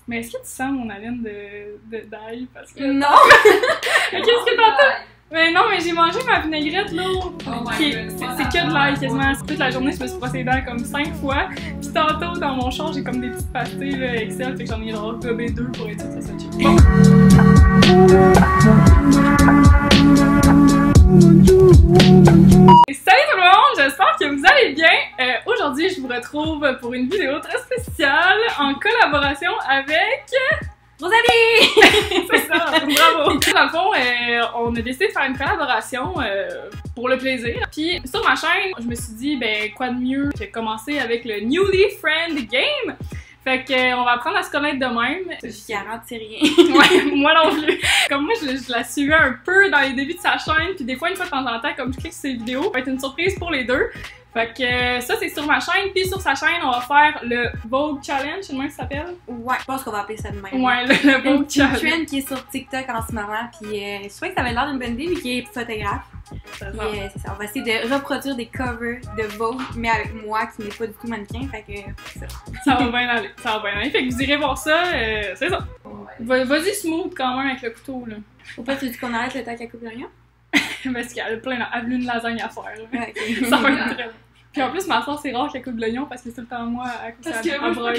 Mais est-ce que tu sens mon haleine d'ail? Parce que... Non! Qu'est-ce que t'entends? Mais non, mais j'ai mangé ma vinaigrette là. C'est que de l'ail quasiment. Toute la journée, je me suis brossé les dents comme 5 fois. Puis tantôt, dans mon char, j'ai comme des petites pastilles là, Excel. Fait que j'en ai genre gobé 2 pour être sûr que ça soit chill. Bon. Salut tout le monde, j'espère que vous allez bien. Aujourd'hui, je vous retrouve pour une vidéo très spéciale en collaboration avec... Rosalie! C'est ça, bravo! Dans le fond, on a décidé de faire une collaboration pour le plaisir. Puis sur ma chaîne, je me suis dit, ben quoi de mieux que commencer avec le Newly Friend Game? Fait qu'on va apprendre à se connaître de même. Je garantis rien. Ouais, moi non plus. Comme moi, je la suivais un peu dans les débuts de sa chaîne, puis des fois, une fois de temps en temps, comme je clique sur ses vidéos, ça va être une surprise pour les deux. Fait que ça, c'est sur ma chaîne, puis sur sa chaîne, on va faire le Vogue Challenge, c'est le même que ça s'appelle? Ouais, je pense qu'on va appeler ça de même. Ouais, le Vogue Challenge. Une trend qui est sur TikTok en ce moment, puis je trouvais que ça avait l'air d'une bonne idée, vu qu'il est photographe. C'est ça, on va essayer de reproduire des covers de Vogue, mais avec moi qui n'est pas du tout mannequin, fait que c'est ça. Ça va bien aller, ça va bien aller. Fait que vous irez voir ça, c'est ça. Ouais. Vas-y smooth quand même avec le couteau, là. Ou pas, tu dis qu'on arrête le temps qu'elle coupe l'oignon? Parce qu'elle a plein une lasagne à faire, là. Okay. Ça va être très long. Puis en plus, ma soeur, c'est rare qu'elle coupe l'oignon parce que c'est tout le temps moi à couper la broye.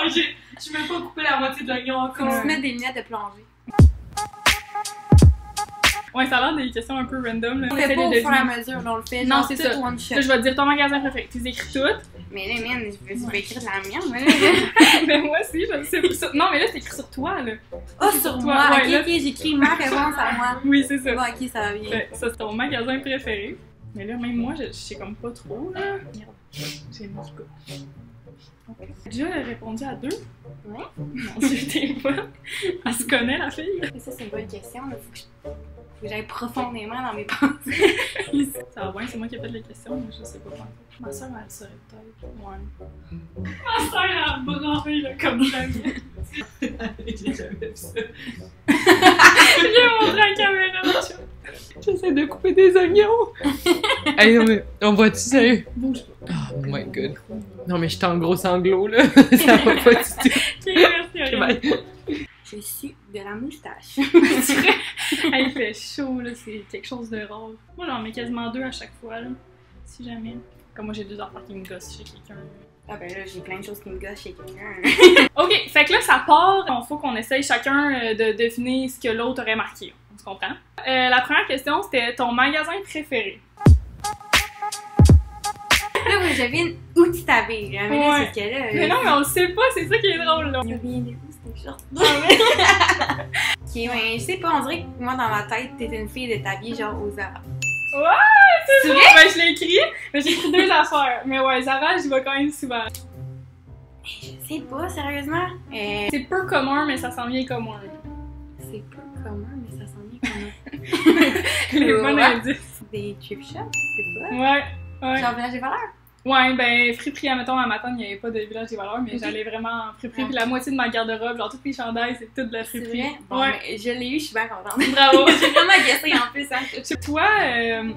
Je vais pas couper la moitié de l'oignon encore. Faut que tu mettes des lunettes de plongée. Ouais, ça a l'air des questions un peu random. Là. On le fait pas au fur et à mesure, on le fait non, c'est ça. One shot. Là, je vais te dire ton magasin préféré. Tu les écris toutes. Mais là, man, je vais écrire de la mienne. Mais moi aussi, je sais. Non, mais là, c'est écrit sur toi, là. Oh, sur moi. Ouais, ok, j'écris ma réponse à moi. Oui, c'est ça. Bon, ok, ça va bien. Ouais, ça, c'est ton magasin préféré. Mais là, même moi, je sais comme pas trop, là. Merde. J'ai mis du coup. Okay. J'ai déjà répondu à 2. Ouais. Mon Dieu, t'es pas. Elle se connaît, la fille. Ça, c'est une bonne question. Là. Faut que j'aille profondément dans mes pensées. Ça va bien, c'est moi qui ai fait les questions, mais je sais pas quoi. Ma soeur, elle saurait peut-être. Ouais. Ma soeur, elle a branlé, là, comme jamais. J'ai jamais vu ça. Viens montrer à la caméra. J'essaie de couper des oignons. Hey, non, mais on voit-tu sérieux? Bouge pas. Oh my god. Non, mais j'étais en gros sanglot, là. Ça va pas du tout. Ok, merci, Bye. Je suis de la moustache. Il fait chaud, là, c'est quelque chose de rare. Moi, j'en mets quasiment 2 à chaque fois, là, si jamais. Comme moi, j'ai 2 enfants qui me gossent chez quelqu'un. Ah ben là, j'ai plein de choses qui me gossent chez quelqu'un. Ok, fait que là, ça part. Il faut qu'on essaye chacun de deviner ce que l'autre aurait marqué. On se comprend? La première question, c'était ton magasin préféré. Là, oui, je viens où tu t'habilles. Mais là, c'est ce que là. Mais non, mais on le sait pas, c'est ça qui est drôle, là. Ça vient de où, cette short? Ok, mais je sais pas, on dirait que moi, dans ma tête, t'es une fille de t'habiller genre aux Zara. Ouais, c'est vrai! Ben, je l'ai écrit, mais j'ai écrit 2 affaires. Mais ouais, Zara, j'y vais quand même souvent. Je sais pas, sérieusement. C'est peu commun, mais ça s'en vient commun. C'est peu commun, mais ça s'en vient commun. Les bons indices. Des thrift shops, c'est pas? Ouais, ouais. Genre Village des Valeurs? Ouais, ben, friperie, admettons, à ma tante, il n'y avait pas de Village des Valeurs, mais j'allais vraiment en friperie, puis la moitié de ma garde-robe, genre, toutes les chandails, c'est tout de la friperie. C'est vrai? Bon, ouais. Mais je l'ai eu, je suis bien contente. Bravo! J'ai vraiment guessé en plus, hein. Toi,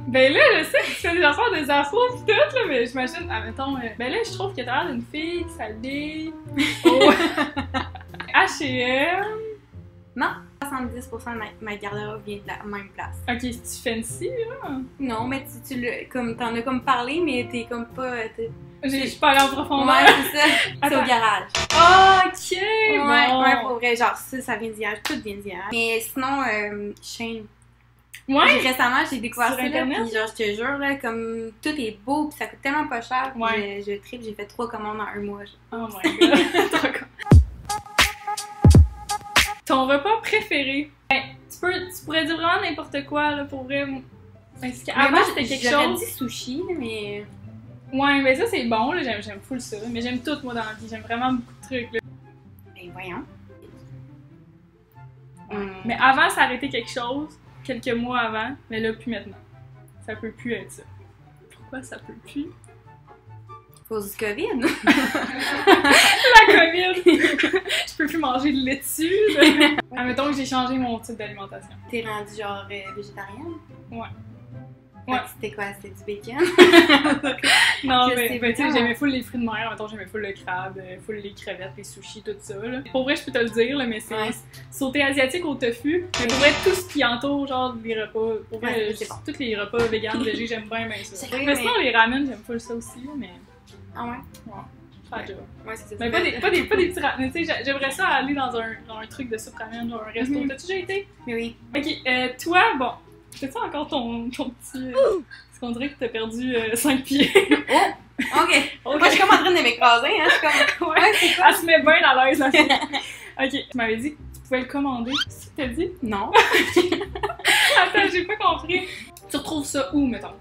ben là, je sais que tu fais des affaires des afros pis tout, là, mais j'imagine, admettons, ben là, je trouve que t'as l'air d'une fille qui s'habille. Oh! H&M. Non, 70% de ma garde-robe vient de la même place. Ok, c'est-tu fancy, là? Non, mais tu comme, t'en as comme parlé, mais t'es comme pas... Je suis pas allée en profondeur. Ouais, c'est ça. C'est au garage. Oh, ok! Ouais, Bon. ouais, pour vrai, genre ça vient d'hier, tout vient d'hier. Mais sinon, Shane. Ouais? Récemment, j'ai découvert Sur ça, là, Internet? puis genre, je te jure, là, comme tout est beau, puis ça coûte tellement pas cher, puis Ouais. je tripe, j'ai fait 3 commandes en 1 mois. Oh my god. Trop con. Ton repas préféré? Ben, tu pourrais dire vraiment n'importe quoi, là, pour vrai. Avant, c'était quelque chose. J'aurais dit sushi, mais... Ouais, mais ça, c'est bon, là, j'aime full ça. Mais j'aime tout, moi, dans la vie. J'aime vraiment beaucoup de trucs, là. Ben, voyons. Mais avant, ça arrêtait quelque chose, quelques mois avant, mais là, plus maintenant. Ça peut plus être ça. Pourquoi ça peut plus? Cause du COVID. La COVID! Je peux plus manger de laitue, là. Admettons que j'ai changé mon type d'alimentation. T'es rendu genre végétarienne? Ouais. Ouais. C'était quoi? C'était du bacon? Non, Je mais sais tu sais, pas. j'aimais full les fruits de mer, mettons, j'aimais full le crabe, full les crevettes, les sushis, tout ça, là. Pour vrai, je peux te le dire, là, mais c'est Ouais. sauté asiatique au tofu. Mais pour vrai, tout ce qui entoure, genre, les repas, pour vrai, Ouais, c'est bon. tous les repas vegan, végé, j'aime bien ça. C'est vrai, Mais sinon, les ramen, j'aime full ça aussi, là, mais... Ah ouais? Ah, je- Ouais, c'est ça. Mais pas des petits ramen, tu sais, j'aimerais ça aller dans un truc de soupe ramen, genre un resto. Mhm. T'as-tu déjà été? Mais oui. Ok, toi, bon, fais-tu encore ton petit... Parce qu'on dirait que t'as perdu 5 pieds. Ok. Ok. Moi, je suis comme en train de m'écraser, hein. Je suis comme. Ouais, elle se met bien à l'aise, la fille. Ok, tu m'avais dit que tu pouvais le commander. C'est ce que t'as dit? Non. Attends, j'ai pas compris. Tu retrouves ça où, mettons?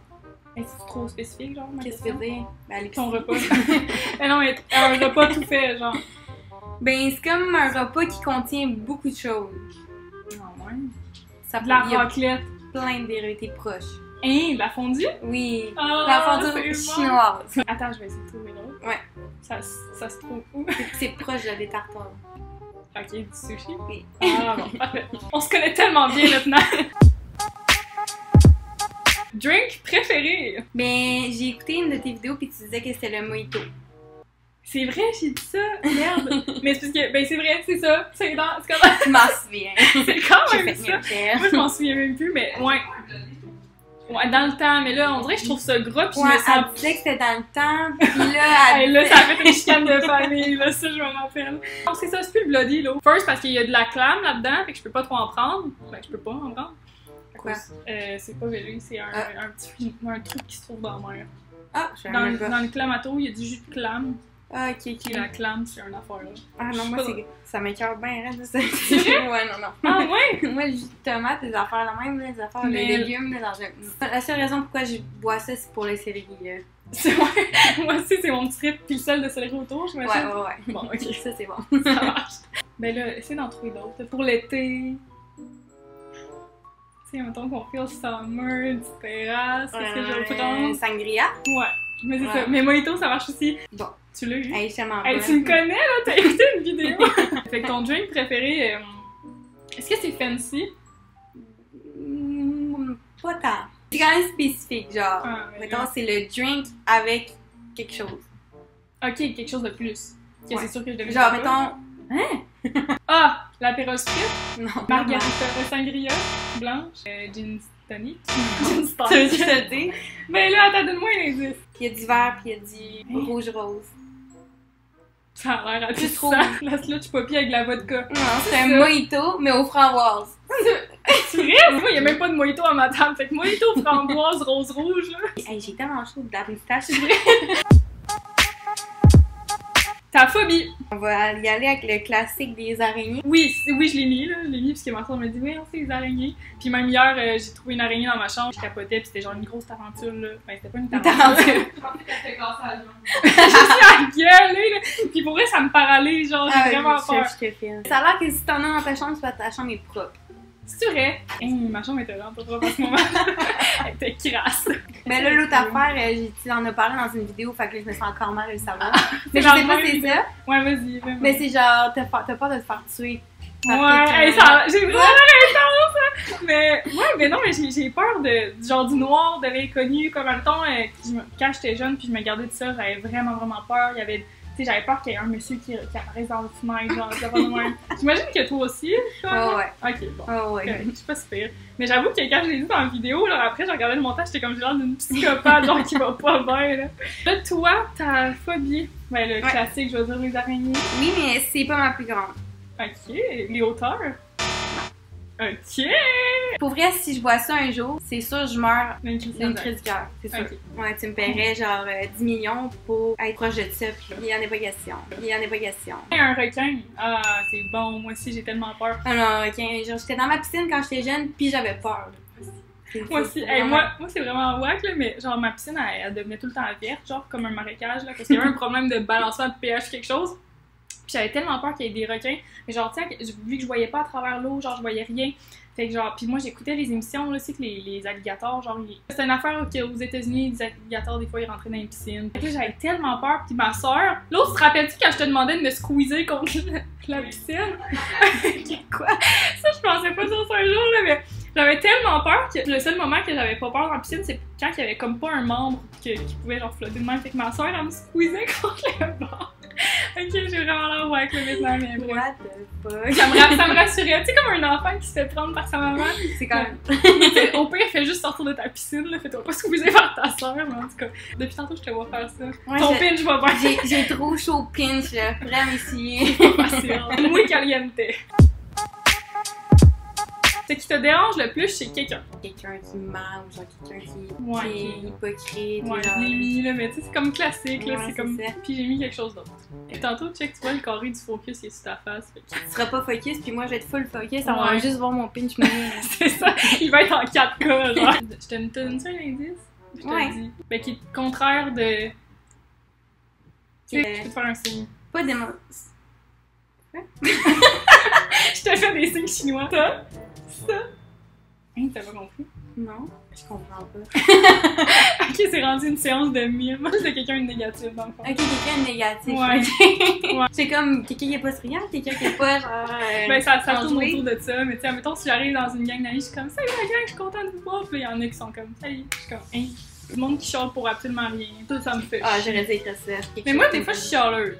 Est-ce trop spécifique, genre, ma Qu'est-ce que tu question? veux dire? Ben, à Ton l'épicerie. repas. Mais non, mais un repas tout fait, genre. Ben, c'est comme un repas qui contient beaucoup de choses. Ah ouais. Ça De la il y a raclette. plein de vérités proches. Hein, de la fondue? Oui. Ah, La fondue c'est bon. chinoise. Attends, je vais essayer de trouver l'autre. Ouais. Ça se trouve où? C'est proche de des tartares. Ok, du sushi. Oui. Ah bon, parfait. On se connaît tellement bien maintenant. Drink préféré? Ben, j'ai écouté une de tes vidéos puis tu disais que c'était le mojito. C'est vrai, j'ai dit ça, merde. Mais c'est parce que, ben c'est vrai, c'est ça. C'est quand même, Je m'en souviens. c'est quand J'ai même fait ça. mes recherches. Moi, je m'en souviens même plus, mais ouais. Ouais, dans le temps, mais là, on dirait que je trouve ça gras, pis Ouais, je me sens... elle disait que c'était dans le temps, puis là, Hey, là, ça a fait une chicane de famille, là, ça, je m'en rappelle. Donc, c'est ça, c'est plus le bloody, là. First, parce qu'il y a de la clame là-dedans, fait que je peux pas trop en prendre. Ben, je peux pas en prendre. Quoi? C'est pas végé, c'est un truc qui se trouve dans la mer. Ah, je sais Dans, même pas. dans le clamato, il y a du jus de clame. Ah, ok, Puis ok. la clame, c'est une affaire, là. Ah non, moi, ça m'écoeure bien, hein, ça. C'est vrai? Ouais, non, non. Ah ouais? Moi, le jus de tomate, des affaires la même, là, des affaires de Mais- légumes, là, dans un... La seule raison pourquoi je bois ça, c'est pour le céleri, là. C'est ouais. Moi aussi, c'est mon petit trip, puis le sel de céleri autour, je me Ouais, ouais, ouais. Bon, ok. Ça, c'est bon. Ça marche. Ben là, essaye d'en trouver d'autres. Pour l'été. Tu sais, mettons qu'on fait au summer, une petite terrasse, qu'est-ce que je vais prendre? Sangria? Ouais, mais c'est Ouais. ça. Mais mojito, ça marche aussi. Bon. Tu l'as eu? Hey, je suis tellement Hey, bonne. tu me connais, là? T'as écouté une vidéo? Fait que ton drink préféré, est-ce que c'est fancy? Pas tant. C'est quand même spécifique, genre. Ah, mais Mettons, là- c'est le drink avec quelque chose. Ok, quelque chose de plus. Que Ouais. c'est sûr que je devais Genre, savoir. mettons... Ah! L'apéro sprit, Non. margarita, sangria, blanche, gin tonic. Gin Tu veux juste tonic. te dire? Mais là, attends, donne-moi un indice. Il y a du vert puis il y a du rouge-rose. Ça a l'air Plus appétissant. La sludge poppy avec la vodka. Non, c'est un ça. mojito, mais aux framboises. C'est vrai? Moi, il n'y a même pas de mojito à ma table. Fait que mojito, framboise, rose rouge, là. Hey, j'ai tellement chaud de la moustache. Ta phobie. On va y aller avec le classique des araignées. Oui, oui, je l'ai mis, là. Je l'ai mis parce que ma soeur m'a dit, oui, c'est les araignées. Puis même hier, j'ai trouvé une araignée dans ma chambre. Je capotais, puis c'était genre une grosse tarentule, là. Enfin, c'était pas une tarentule. Je suis à gueuler, là. Puis pour vrai, ça me paralyse, genre, j'ai vraiment peur. Je te filme. Ça a l'air que si t'en as dans ta chambre, c'est parce que ta chambre est propre. C'est vrai? Ma chambre était vraiment pas propre en ce moment. Elle était crasse. Mais là, l'autre affaire, tu en as parlé dans une vidéo, fait que là, je me sens encore mal de le savoir. Mais je genre sais pas même si c'est ça. Ouais, vas-y. Mais c'est genre, t'as peur de te faire tuer. Ouais, hey, ça, j'ai vraiment l'intense, hein. Mais, ouais, mais non, mais j'ai peur genre du noir, de l'inconnu, comme en même temps, quand j'étais jeune, puis je me gardais de ça, j'avais vraiment peur. Il y avait, tu sais, j'avais peur qu'il y ait un monsieur qui apparaisse dans le fenêtre, genre, ça va de même. J'imagine que toi aussi, toi. Ouais. Ok, bon. Oh, ouais. Je suis pas super. Mais j'avoue que quand je l'ai vu dans la vidéo, là, après, j'ai regardé le montage, j'étais comme genre d'une psychopathe, genre qui va pas bien, là. Là, toi, ta phobie, ben, le classique, je veux dire, les araignées. Oui, mais c'est pas ma plus grande. Ok, les hauteurs. Ok! Pour vrai, si je bois ça un jour, c'est sûr je meurs Une d'une crise du cœur, c'est sûr. Ok. Ouais, tu me paierais genre 10 millions pour être proche de ça, puis il y en a pas question. Il y en a pas question. Un requin. Ah, c'est bon. Moi aussi, j'ai tellement peur. Ah non, ok, genre j'étais dans ma piscine quand j'étais jeune, puis j'avais peur. Moi aussi. Hey, moi c'est vraiment wack, là, mais genre ma piscine, elle devenait tout le temps verte, genre comme un marécage, là, parce qu'il y avait un problème de balancement de pH quelque chose. Puis j'avais tellement peur qu'il y ait des requins. Mais genre, tu sais, vu que je voyais pas à travers l'eau, genre, je voyais rien. Fait que genre, puis moi j'écoutais les émissions, là, aussi que les alligators, genre, c'est une affaire qu'aux États-Unis, les alligators, des fois, ils rentraient dans les piscines. Fait que là, j'avais tellement peur. Puis ma soeur, l'autre, te rappelles-tu quand je te demandais de me squeezer contre la piscine? Quoi? Ça, je pensais pas sur ça un jour, là, mais J'avais tellement peur que le seul moment que j'avais pas peur dans la piscine, c'est quand il y avait comme pas un membre qui pouvait genre flotter de même. Fait que ma soeur, elle me squeezait contre le bord. Ok, j'ai vraiment l'air avec le Vietnam, mais bref. What the fuck? Ça me rassurait. Tu sais, comme un enfant qui se fait prendre par sa maman. C'est quand même. Au pire, fais juste sortir de ta piscine, là. Fais-toi pas squeezer par ta soeur, mais en tout cas. Depuis tantôt, je te vois faire ça. Ouais, Ton pinch va bien. J'ai trop chaud au pinch, là. Vraiment ici. Facile. Muy caliente. Ce qui te dérange le plus chez quelqu'un. Quelqu'un qui ment ou genre quelqu'un qui Ouais. est hypocrite. Ouais, genre... je l'ai mis, là, mais tu sais, c'est comme classique, là. Ouais, c'est comme. ça. Puis j'ai mis quelque chose d'autre. Et tantôt, check, tu vois, le carré du focus qui est sur ta face. Fait que... Tu seras pas focus, puis moi je vais être full focus. On Ouais. va juste voir mon pinch mourir. C'est ça, il va être en 4K, genre. Je te donne-tu un indice? Je te Ouais. le dis. Ben, qui est le contraire de. Tu sais, je peux te faire un signe. Pas des mots. Je te fais des signes chinois. Ça. Hein, t'as pas compris? Non, je comprends pas. Ok, c'est rendu une séance de mime. C'est quelqu'un de négatif, dans le fond. Ok, quelqu'un de négatif. Ouais. ok. Ouais. C'est comme quelqu'un qui est pas souriant, quelqu'un qui est pas genre. Ben, ça tourne enjoué. autour de ça, mais tu sais, admettons, si j'arrive dans une gang d'amis, je suis comme, salut la gang, je suis contente de vous voir. Puis il y en a qui sont comme, salut. Je suis comme, hein. Du monde qui chiale pour absolument rien. Tout ça me fait. Ah, j'aurais dû écrire ça. Mais moi, des fois, je suis chialeuse.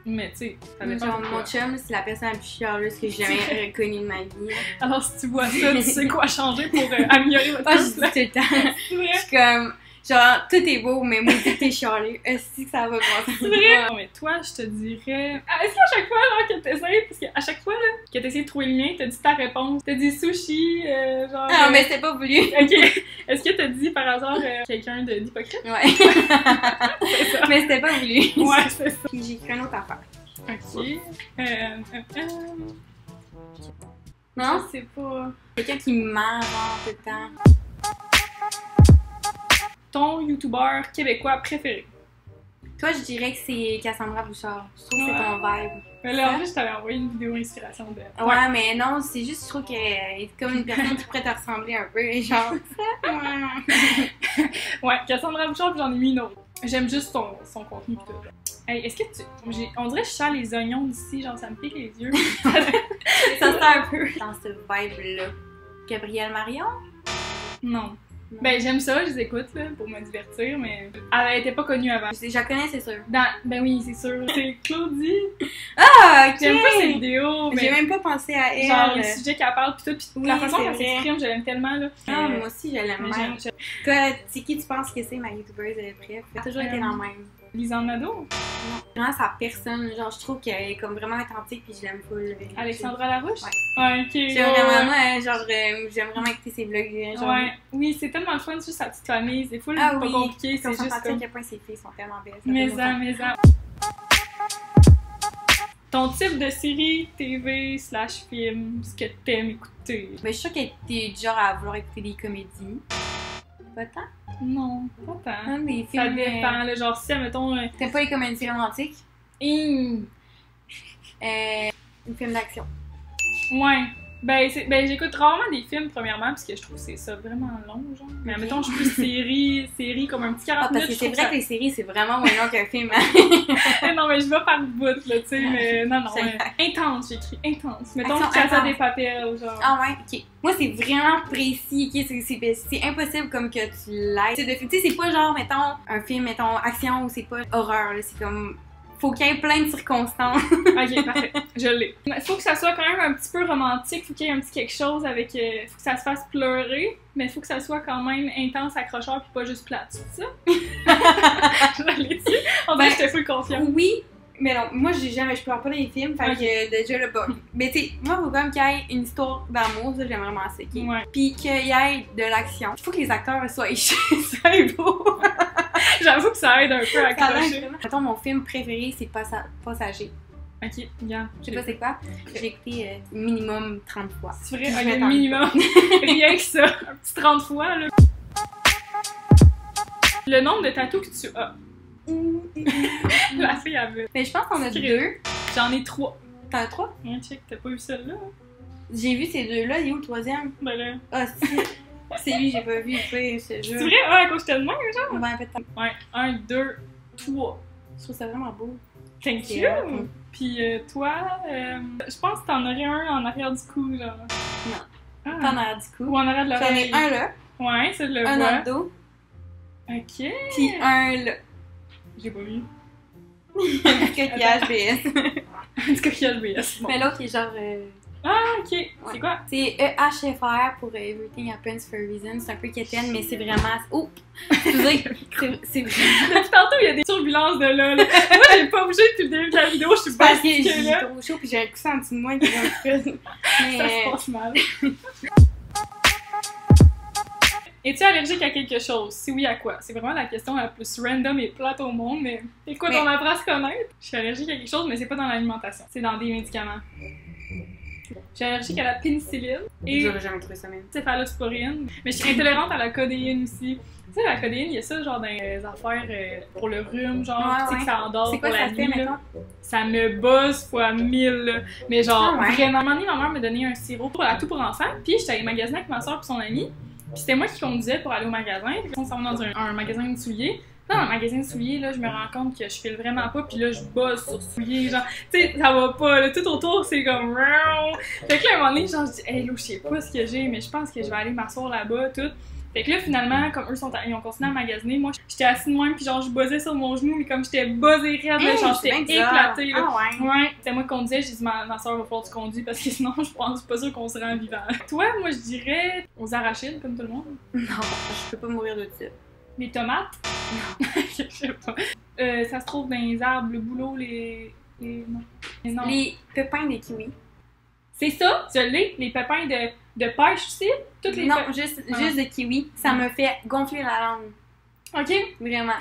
Mais tu sais, ça dépend. Genre, de mon quoi. chum, c'est la personne la plus chialeuse que j'ai jamais reconnue de ma vie. Alors, si tu vois ça, tu sais quoi changer pour améliorer votre Ah, je couple. dis tout le temps. C'est vrai. Je suis comme, genre, tout est beau, mais moi, tout est chialeux. Est-ce que ça va passer? C'est vrai. Non, mais toi, je te dirais. Ah, est-ce qu'à chaque fois, genre, que t'essayes, parce qu'à chaque fois, là, que t'essayes de trouver le mien, t'as dit ta réponse. T'as dit sushi, genre. Ah, mais c'était pas voulu. Ok. Est-ce que t'as dit par hasard quelqu'un d'hypocrite? Ouais. C'est ça. Mais c'était pas voulu. Ouais, c'est ça. Puis j'ai écrit une autre affaire. Ok. Non? Je sais pas. Quelqu'un qui ment, genre, tout le temps. Ton youtubeur québécois préféré? Toi, je dirais que c'est Cassandra Bouchard. Je trouve que c'est ton vibe. Mais là, en fait, je t'avais envoyé une vidéo inspiration de. Ouais, mais non, c'est juste, je trouve qu'elle est comme une personne qui pourrait te ressembler un peu. Genre, Ouais, Cassandra Bouchard, puis j'en ai mis une autre. J'aime juste son contenu pis tout. Hey, est-ce que tu. On dirait que je sens les oignons d'ici, genre ça me pique les yeux. ça sent un peu dans ce vibe-là. Gabrielle Marion? Non. Ben, j'aime ça, je les écoute là, pour me divertir, mais elle était pas connue avant. Je la connais, c'est sûr. Ben oui, c'est sûr. C'est Claudie. Ah, ok! J'aime pas ses vidéos, mais. J'ai même pas pensé à elle. Genre, les sujets qu'elle parle, pis tout, pis Oui, la façon c'est qu'elle vrai. s'exprime, je l'aime tellement, là. Ah, moi aussi, je l'aime Mais bien. j'aime- Toi, c'est qui tu penses que c'est ma youtubeuse préf? Elle a toujours été la même. Lisanne Nadeau, Vraiment, sa personne, genre, je trouve qu'elle est comme vraiment authentique puis je l'aime full. Alexandra Larouche. Ouais. Ouais, ok. J'aime vraiment, moi, genre, j'aime vraiment écouter ses vlogs. Genre, Ouais, oui, c'est tellement le fun, juste sa petite famille, c'est full Ah pas oui, compliqué, on c'est s'en juste sentit à comme... quel point ses filles sont tellement belles. Mais ça. Ton type de série, TV, / film, ce que t'aimes écouter. Mais je suis sûre qu'elle était du genre à vouloir écouter des comédies. Pas tant. Non, pas tant. Hein, des Ça films. dépend, là, genre si, admettons... T'aimes pas les comédies romantiques? Hum, Une film d'action. ouais. Ben, j'écoute rarement des films, premièrement, parce que je trouve que c'est ça vraiment long, genre. Mais Ok. admettons, je suis plus série, comme un petit 40 Ah, parce minutes, que je c'est trouve vrai ça- que les séries, c'est vraiment moins long qu'un film. Hein? Non, mais je vais par bout, là, tu sais, mais non, C'est intense, j'écris intense. Mettons, Action Casa intense. des Papels, genre. Ah ouais, ok. Moi, c'est vraiment précis, ok? C'est impossible comme que tu l'aies. Tu sais, c'est pas genre, mettons, un film, mettons, action ou c'est pas horreur, là. C'est comme... Faut qu'il y ait plein de circonstances. Ok, parfait, je l'ai. Il faut que ça soit quand même un petit peu romantique, faut qu'il y ait un petit quelque chose avec... faut que ça se fasse pleurer, mais faut que ça soit quand même intense, accrocheur, puis pas juste plate, c'est ça? Je l'ai dit. On dirait que j'étais full confiante. Oui, mais non, moi, je pleure pas dans les films, fait Ok. que déjà le bug. Mais tu sais, moi, faut quand même qu'il y ait une histoire d'amour, ça, j'aime vraiment ça, ok? Ouais. Puis qu'il y ait de l'action. Il faut que les acteurs soient beaux. J'avoue que ça aide un peu à accrocher. Mettons, mon film préféré, c'est Passager. Ok, regarde. Je sais pas c'est quoi. J'ai écouté minimum 30 fois. C'est vrai, Je un vais t'en- minimum. Rien que ça. Un petit 30 fois, là. Le nombre de tatous que tu as. La fille avait. Mais je pense qu'on a Secret. 2. J'en ai 3. T'en as 3? Hein, check, t'as pas vu celle-là? J'ai vu ces 2-là. Il est où le troisième? Ben là. Ah, si. C'est lui, j'ai pas vu. C'est C'est vrai? Ouais, à cause de le même, genre? Ouais, peut-être. Ouais, 1, 2, 3. Je trouve ça vraiment beau. Thank C'est you! hot. Puis toi, je pense que t'en aurais un en arrière du cou, genre. pas en arrière du cou. Ou en arrière de J'en l'oreille. ai un là, Ouais, ça je le un vois. dans le dos, Ok. puis un là. J'ai pas vu. Un coquillage BS. Un petit coquillage BS. Bon. Mais l'autre est genre... Ah, ok. C'est quoi? C'est EHFR pour Everything Happens for a Reason. C'est un peu quétaine, mais c'est vraiment... Oh! Excusez, c'est vraiment... Depuis tantôt, il y a des turbulences de là. Moi, j'ai pas bougé depuis le début de la vidéo. Je suis pas Parce que stickée, j'ai là. trop chaud, puis j'ai un coussin en dessous de moi qui est un peu... Ça se Mais... passe mal. Es-tu allergique à quelque chose? Si oui, à quoi? C'est vraiment la question la plus random et plate au monde, mais écoute, on apprend à se connaître. Je suis allergique à quelque chose, mais c'est pas dans l'alimentation. C'est dans des médicaments. Je suis allergique à la pénicilline et J'aurais jamais trouvé ça même. céphalosporine. Mais je suis intolérante à la codéine aussi. Tu sais, la codéine, il y a ça genre dans les affaires pour le rhume, genre, Ouais, tu sais ouais. que ça endort C'est pour quoi la ça fait, nuit, là. mettons? Ça me buzz fois 1000, là. Mais genre, Ah ouais. vraiment, à un moment donné, ma mère m'a donné un sirop pour la tout pour enfants, puis j'étais allée magasiner avec ma soeur et son amie, puis c'était moi qui conduisais pour aller au magasin, puis on s'en va dans un magasin de souliers. Dans un magasin de souliers, là, je me rends compte que je file vraiment pas, puis là, je bosse sur souliers, genre, tu sais, ça va pas, là, tout autour, c'est comme... Fait que là, à un moment donné, genre, je dis, hey, là, je sais pas ce que j'ai, mais je pense que je vais aller m'asseoir là-bas, tout. Fait que là, finalement, comme eux ils ont continué à magasiner, moi, j'étais assise de même, puis genre, je buzzais sur mon genou, mais comme j'étais buzzée raide, là, genre, j'étais éclatée, là. Ah ouais? Ouais, c'était moi qui conduisais, j'ai dit, ma soeur va falloir que tu conduis, parce que sinon, je pense pas sûr qu'on se rend vivant. Toi, moi, je dirais aux arachides, comme tout le monde. Non, je peux pas mourir de ça. Les tomates. Non. Je sais pas. Ça se trouve dans les arbres, le bouleau, non. Non. Les pépins des kiwis. C'est ça, je l'ai. Les pépins de pêche aussi. Toutes les Non, pépins. juste de kiwi. Ça me fait gonfler la langue. Ok. Vraiment.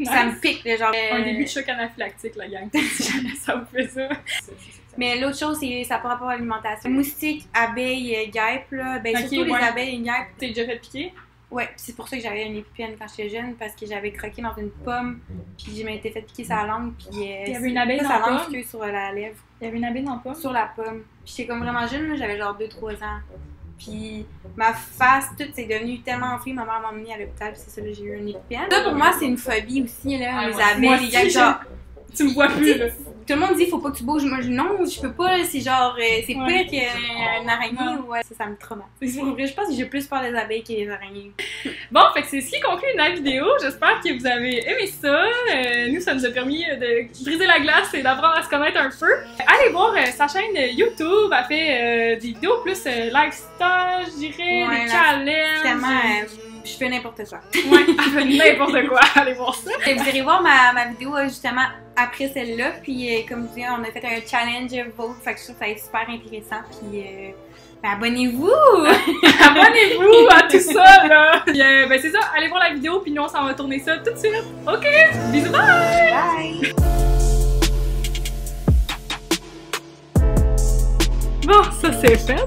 Nice. Ça me pique, le genre. Un début de choc anaphylactique, la gang. Si jamais ça vous fait ça. Mais l'autre chose, c'est ça par rapport à l'alimentation. Moustiques, abeilles, guêpes, là. Ben, Ok, surtout ouais. les abeilles et les guêpes. T'es déjà fait piquer? Ouais, pis c'est pour ça que j'avais une épipène quand j'étais jeune, parce que j'avais croqué dans une pomme, puis je m'étais fait piquer sa langue, puis Il y avait une abeille dans sa la langue pomme? que sur la lèvre, Il y avait une abeille dans le pomme? sur la pomme. Puis j'étais comme vraiment jeune, là, j'avais genre 2-3 ans. Puis ma face, tout, c'est devenu tellement enflé, ma mère m'a emmenée à l'hôpital, puis c'est ça, là, j'ai eu une épipène. Ça, pour moi, c'est une phobie aussi, là, Ah, les moi abeilles, les aussi, gars, genre... Tu me vois plus, là. Tout le monde dit faut pas que tu bouges. Moi, je dis non, je peux pas. C'est genre, c'est Ouais. pire qu'une araignée. Ouais. Ouais, ça me traumatise. C'est pour vrai, je pense que j'ai plus peur des abeilles que des araignées. Bon, fait que c'est ce qui conclut la vidéo. J'espère que vous avez aimé ça. Nous, ça nous a permis de briser la glace et d'apprendre à se connaître un peu. Allez voir sa chaîne YouTube. Elle fait des vidéos plus lifestyle, je dirais, Ouais, des là, challenges. Tellement, je fais n'importe quoi. Ouais, elle fait n'importe quoi. Allez voir ça. Et vous irez voir ma vidéo justement après celle-là. Puis, comme je disais, on a fait un challenge vote. Fait que je trouve que ça va être super intéressant. Puis, ben, abonnez-vous! Abonnez-vous à tout ça, là. Puis, ben, c'est ça. Allez voir la vidéo. Puis nous, on s'en va tourner ça tout de suite. OK. Bisous, bye! Bye! Bon, ça c'est fait.